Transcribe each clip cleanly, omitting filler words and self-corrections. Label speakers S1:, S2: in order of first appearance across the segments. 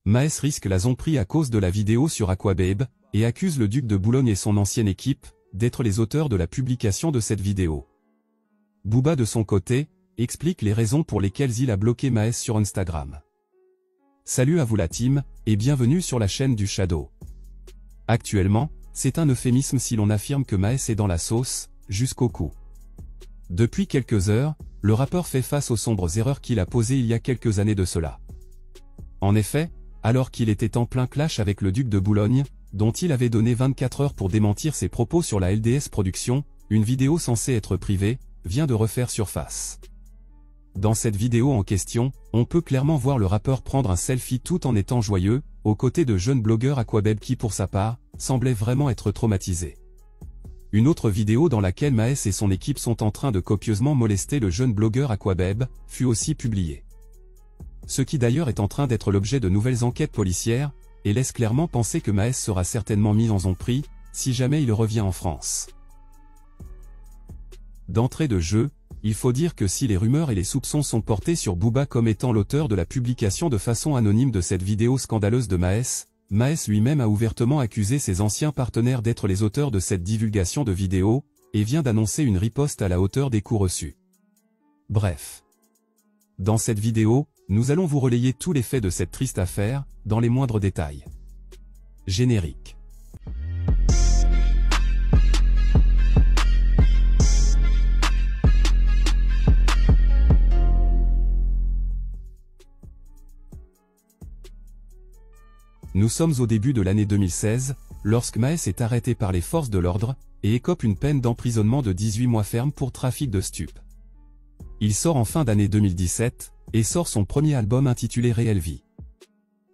S1: Maes risque la zombie à cause de la vidéo sur Aquababe, et accuse le duc de Boulogne et son ancienne équipe, d'être les auteurs de la publication de cette vidéo. Booba de son côté, explique les raisons pour lesquelles il a bloqué Maes sur Instagram. Salut à vous la team, et bienvenue sur la chaîne du Shadow. Actuellement, c'est un euphémisme si l'on affirme que Maes est dans la sauce, jusqu'au cou. Depuis quelques heures, le rappeur fait face aux sombres erreurs qu'il a posées il y a quelques années de cela. En effet, alors qu'il était en plein clash avec le duc de Boulogne, dont il avait donné 24 heures pour démentir ses propos sur la LDS Production, une vidéo censée être privée, vient de refaire surface. Dans cette vidéo en question, on peut clairement voir le rappeur prendre un selfie tout en étant joyeux, aux côtés de jeunes blogueurs Aquababe qui pour sa part, semblaient vraiment être traumatisés. Une autre vidéo dans laquelle Maes et son équipe sont en train de copieusement molester le jeune blogueur Aquababe, fut aussi publiée. Ce qui d'ailleurs est en train d'être l'objet de nouvelles enquêtes policières, et laisse clairement penser que Maes sera certainement mis en zombie, si jamais il revient en France. D'entrée de jeu, il faut dire que si les rumeurs et les soupçons sont portés sur Booba comme étant l'auteur de la publication de façon anonyme de cette vidéo scandaleuse de Maes, Maes lui-même a ouvertement accusé ses anciens partenaires d'être les auteurs de cette divulgation de vidéo, et vient d'annoncer une riposte à la hauteur des coups reçus. Bref. Dans cette vidéo, nous allons vous relayer tous les faits de cette triste affaire, dans les moindres détails. Générique. Nous sommes au début de l'année 2016, lorsque Maes est arrêté par les forces de l'ordre, et écope une peine d'emprisonnement de 18 mois ferme pour trafic de stupes. Il sort en fin d'année 2017, et sort son premier album intitulé Réelle Vie.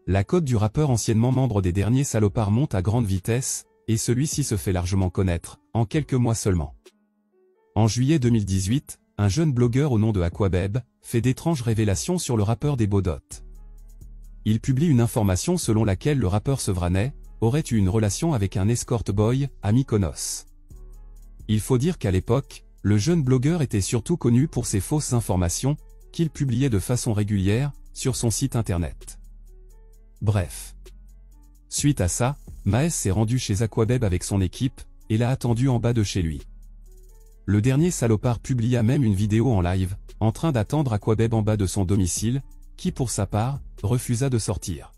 S1: La cote du rappeur anciennement membre des Derniers Salopards monte à grande vitesse, et celui-ci se fait largement connaître, en quelques mois seulement. En juillet 2018, un jeune blogueur au nom de Aquababe, fait d'étranges révélations sur le rappeur des Baudottes. Il publie une information selon laquelle le rappeur sevranais aurait eu une relation avec un escort boy à Mykonos. Il faut dire qu'à l'époque, le jeune blogueur était surtout connu pour ses fausses informations, qu'il publiait de façon régulière, sur son site internet. Bref. Suite à ça, Maes s'est rendu chez Aquababe avec son équipe, et l'a attendu en bas de chez lui. Le dernier salopard publia même une vidéo en live, en train d'attendre Aquababe en bas de son domicile, qui pour sa part, refusa de sortir.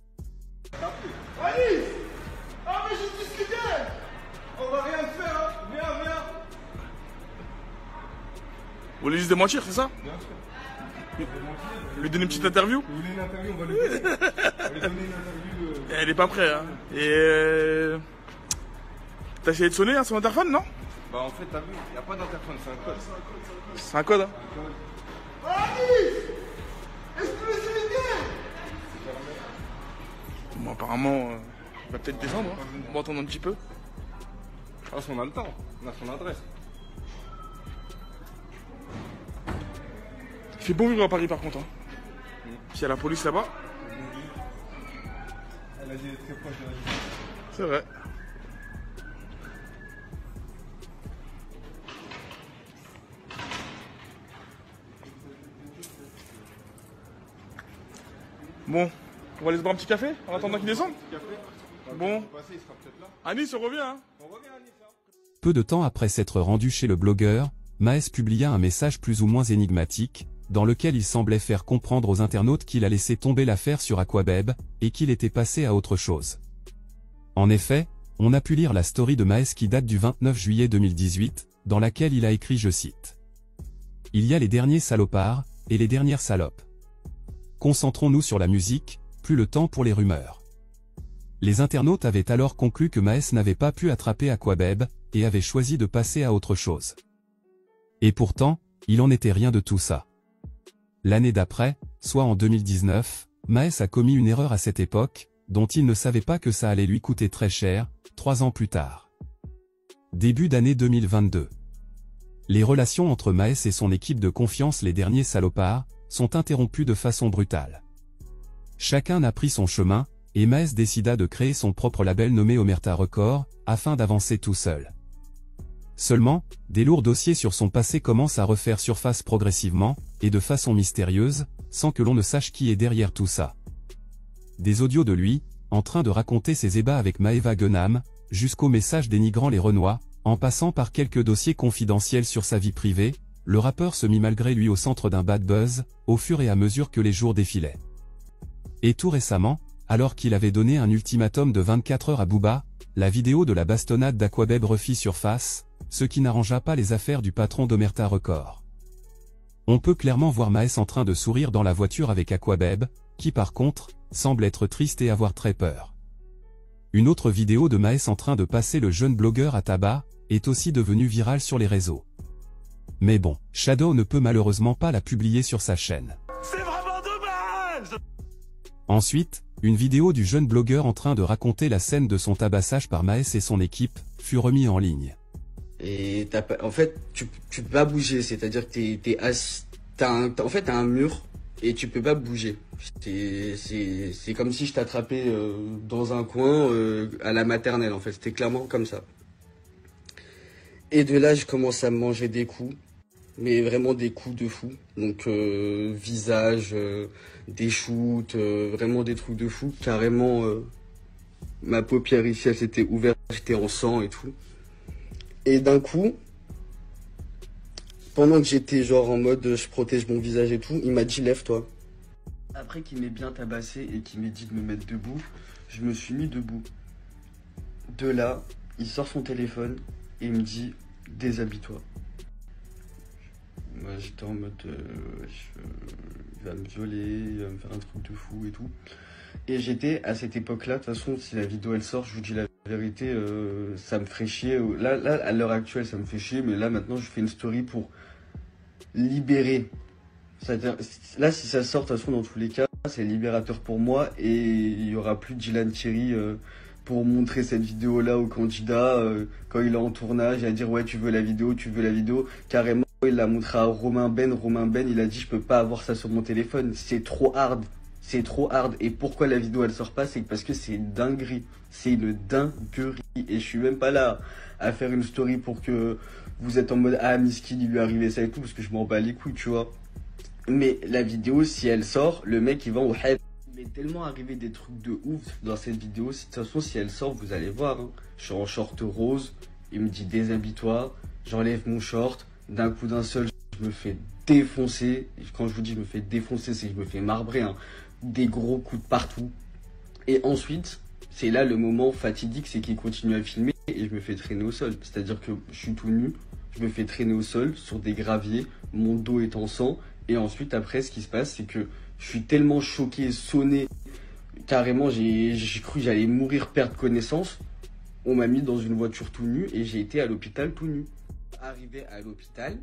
S2: Alice! Ah mais j'ai discuté! On va rien faire, hein! Viens!
S3: Vous voulez juste démentir, c'est ça?
S2: Bien sûr.
S3: Lui donner une petite interview?
S2: Vous voulez une interview, on va lui donner. On va lui donner une interview de...
S3: Elle est pas prête, hein. Et t'as essayé de sonner hein, sur l'interphone, non?
S2: Bah en fait, t'as vu, y a pas d'interphone, c'est un code.
S3: C'est un code, hein?
S2: Alice! Exclusivité!
S3: Bon, apparemment, il va peut-être descendre, hein. On va attendre un petit peu.
S2: Ah, on a le temps, on a son adresse.
S3: Il fait bon vivre à Paris par contre, hein. S'il y a la police là-bas.
S2: Elle a dit très proche de la vie.
S3: C'est vrai. Bon, on va aller se boire un petit café en attendant qu'il descende. Bon. Anis, on revient, hein.
S1: Peu de temps après s'être rendu chez le blogueur, Maes publia un message plus ou moins énigmatique, dans lequel il semblait faire comprendre aux internautes qu'il a laissé tomber l'affaire sur Aquababe, et qu'il était passé à autre chose. En effet, on a pu lire la story de Maes qui date du 29 juillet 2018, dans laquelle il a écrit, je cite. « Il y a les derniers salopards, et les dernières salopes. Concentrons-nous sur la musique, plus le temps pour les rumeurs. » Les internautes avaient alors conclu que Maes n'avait pas pu attraper Aquababe, et avait choisi de passer à autre chose. Et pourtant, il en était rien de tout ça. L'année d'après, soit en 2019, Maes a commis une erreur à cette époque, dont il ne savait pas que ça allait lui coûter très cher, 3 ans plus tard. Début d'année 2022. Les relations entre Maes et son équipe de confiance les Derniers Salopards, sont interrompues de façon brutale. Chacun a pris son chemin, et Maes décida de créer son propre label nommé Omerta Records, afin d'avancer tout seul. Seulement, des lourds dossiers sur son passé commencent à refaire surface progressivement, et de façon mystérieuse, sans que l'on ne sache qui est derrière tout ça. des audios de lui, en train de raconter ses ébats avec Maeva Guenam, jusqu'aux messages dénigrant les Renois, en passant par quelques dossiers confidentiels sur sa vie privée, le rappeur se mit malgré lui au centre d'un bad buzz, au fur et à mesure que les jours défilaient. Et tout récemment, alors qu'il avait donné un ultimatum de 24 heures à Booba, la vidéo de la bastonnade d'Aquabeb refit surface, ce qui n'arrangea pas les affaires du patron d'Omerta Records. On peut clairement voir Maes en train de sourire dans la voiture avec Aquabeb, qui par contre, semble être triste et avoir très peur. Une autre vidéo de Maes en train de passer le jeune blogueur à tabac, est aussi devenue virale sur les réseaux. Mais bon, Shadow ne peut malheureusement pas la publier sur sa chaîne.
S2: C'est vraiment dommage!
S1: Ensuite, une vidéo du jeune blogueur en train de raconter la scène de son tabassage par Maes et son équipe, fut remis en ligne.
S4: Et en fait, tu peux pas bouger, c'est-à-dire que t'es assis, en fait t'as un mur et tu peux pas bouger. C'est comme si je t'attrapais dans un coin à la maternelle en fait, c'était clairement comme ça. Et de là, je commence à me manger des coups, mais vraiment des coups de fou. Donc visage, des shoots, vraiment des trucs de fou. Carrément, ma paupière ici, elle s'était ouverte, j'étais en sang et tout. Et d'un coup, pendant que j'étais genre en mode je protège mon visage et tout, il m'a dit lève-toi. Après qu'il m'ait bien tabassé et qu'il m'ait dit de me mettre debout, je me suis mis debout. De là, il sort son téléphone et il me dit déshabille-toi. Moi j'étais en mode il va me violer, il va me faire un truc de fou et tout. Et j'étais à cette époque-là, de toute façon si la vidéo elle sort, je vous dis la vérité, ça me ferait chier. Là à l'heure actuelle ça me fait chier, mais là maintenant je fais une story pour libérer. C'est-à-dire, là si ça sort de toute façon dans tous les cas, c'est libérateur pour moi et il n'y aura plus Dylan Thierry pour montrer cette vidéo-là au candidat quand il est en tournage et à dire ouais tu veux la vidéo, carrément il l'a montré à Romain Ben, il a dit je peux pas avoir ça sur mon téléphone, c'est trop hard. Et pourquoi la vidéo elle sort pas, c'est parce que c'est une dinguerie, c'est une dinguerie et je suis même pas là à faire une story pour que vous êtes en mode ah Miskin il lui est arrivé ça et tout parce que je m'en bats les couilles tu vois. Mais la vidéo si elle sort, le mec il va au hype. Il m'est tellement arrivé des trucs de ouf dans cette vidéo, de toute façon si elle sort vous allez voir, hein. Je suis en short rose, il me dit déshabille-toi, j'enlève mon short, d'un coup d'un seul je me fais défoncer, et quand je vous dis je me fais défoncer c'est que je me fais marbrer, hein. Des gros coups de partout. Et ensuite, c'est là le moment fatidique, c'est qu'il continue à filmer et je me fais traîner au sol. C'est-à-dire que je suis tout nu, je me fais traîner au sol sur des graviers, mon dos est en sang. Et ensuite, après, ce qui se passe, c'est que je suis tellement choqué, sonné, carrément, j'ai cru que j'allais mourir, perdre connaissance. On m'a mis dans une voiture tout nu et j'ai été à l'hôpital tout nu. Arrivé à l'hôpital,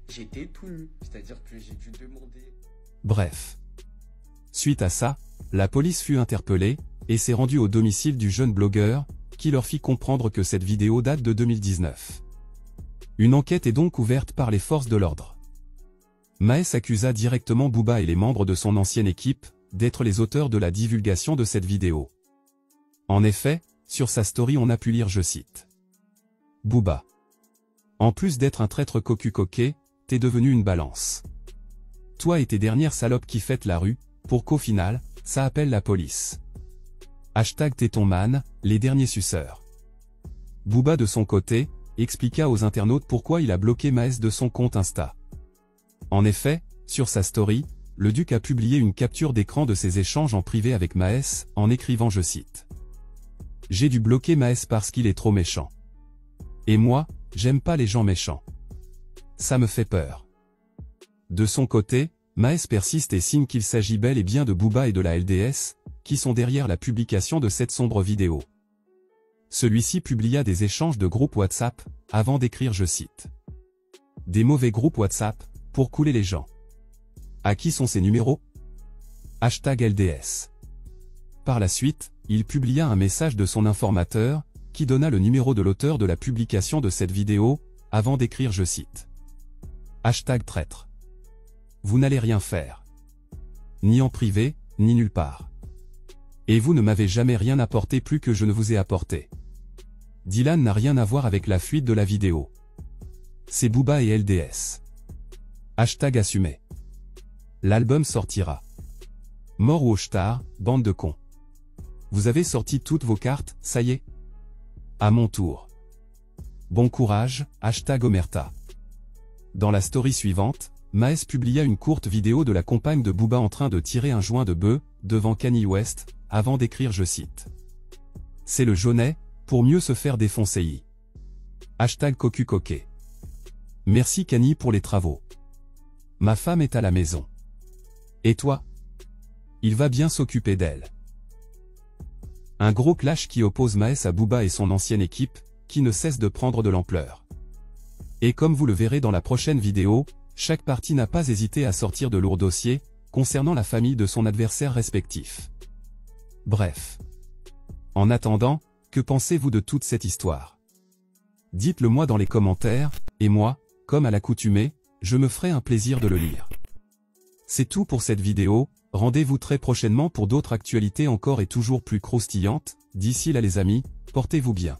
S4: j'étais tout nu. C'est-à-dire que j'ai dû demander...
S1: Bref. Suite à ça, la police fut interpellée, et s'est rendue au domicile du jeune blogueur, qui leur fit comprendre que cette vidéo date de 2019. Une enquête est donc ouverte par les forces de l'ordre. Maes accusa directement Booba et les membres de son ancienne équipe, d'être les auteurs de la divulgation de cette vidéo. En effet, sur sa story on a pu lire je cite. Booba. En plus d'être un traître cocu-coquet, t'es devenu une balance. Toi et tes dernières salopes qui fêtent la rue, pour qu'au final, ça appelle la police. Hashtag Tétonman, les derniers suceurs. Booba de son côté, expliqua aux internautes pourquoi il a bloqué Maes de son compte Insta. En effet, sur sa story, le duc a publié une capture d'écran de ses échanges en privé avec Maes, en écrivant je cite. J'ai dû bloquer Maes parce qu'il est trop méchant. Et moi, j'aime pas les gens méchants. Ça me fait peur. De son côté, Maes persiste et signe qu'il s'agit bel et bien de Booba et de la LDS, qui sont derrière la publication de cette sombre vidéo. Celui-ci publia des échanges de groupes WhatsApp, avant d'écrire je cite. Des mauvais groupes WhatsApp, pour couler les gens. À qui sont ces numéros? Hashtag LDS. Par la suite, il publia un message de son informateur, qui donna le numéro de l'auteur de la publication de cette vidéo, avant d'écrire je cite. Hashtag traître. Vous n'allez rien faire. Ni en privé, ni nulle part. Et vous ne m'avez jamais rien apporté plus que je ne vous ai apporté. Dylan n'a rien à voir avec la fuite de la vidéo. C'est Booba et LDS. Hashtag assumé. L'album sortira. Mort ou Oshtar, bande de cons. Vous avez sorti toutes vos cartes, ça y est? À mon tour. Bon courage, #Omerta. Dans la story suivante, Maes publia une courte vidéo de la compagne de Booba en train de tirer un joint de bœuf, devant Kanye West, avant d'écrire je cite. C'est le jaunet, pour mieux se faire défoncer. #Cocu-coquet. Merci Kanye pour les travaux. Ma femme est à la maison. Et toi? Il va bien s'occuper d'elle. Un gros clash qui oppose Maes à Booba et son ancienne équipe, qui ne cesse de prendre de l'ampleur. Et comme vous le verrez dans la prochaine vidéo, chaque partie n'a pas hésité à sortir de lourds dossiers, concernant la famille de son adversaire respectif. Bref. En attendant, que pensez-vous de toute cette histoire? Dites-le moi dans les commentaires, et moi, comme à l'accoutumée, je me ferai un plaisir de le lire. C'est tout pour cette vidéo, rendez-vous très prochainement pour d'autres actualités encore et toujours plus croustillantes, d'ici là les amis, portez-vous bien.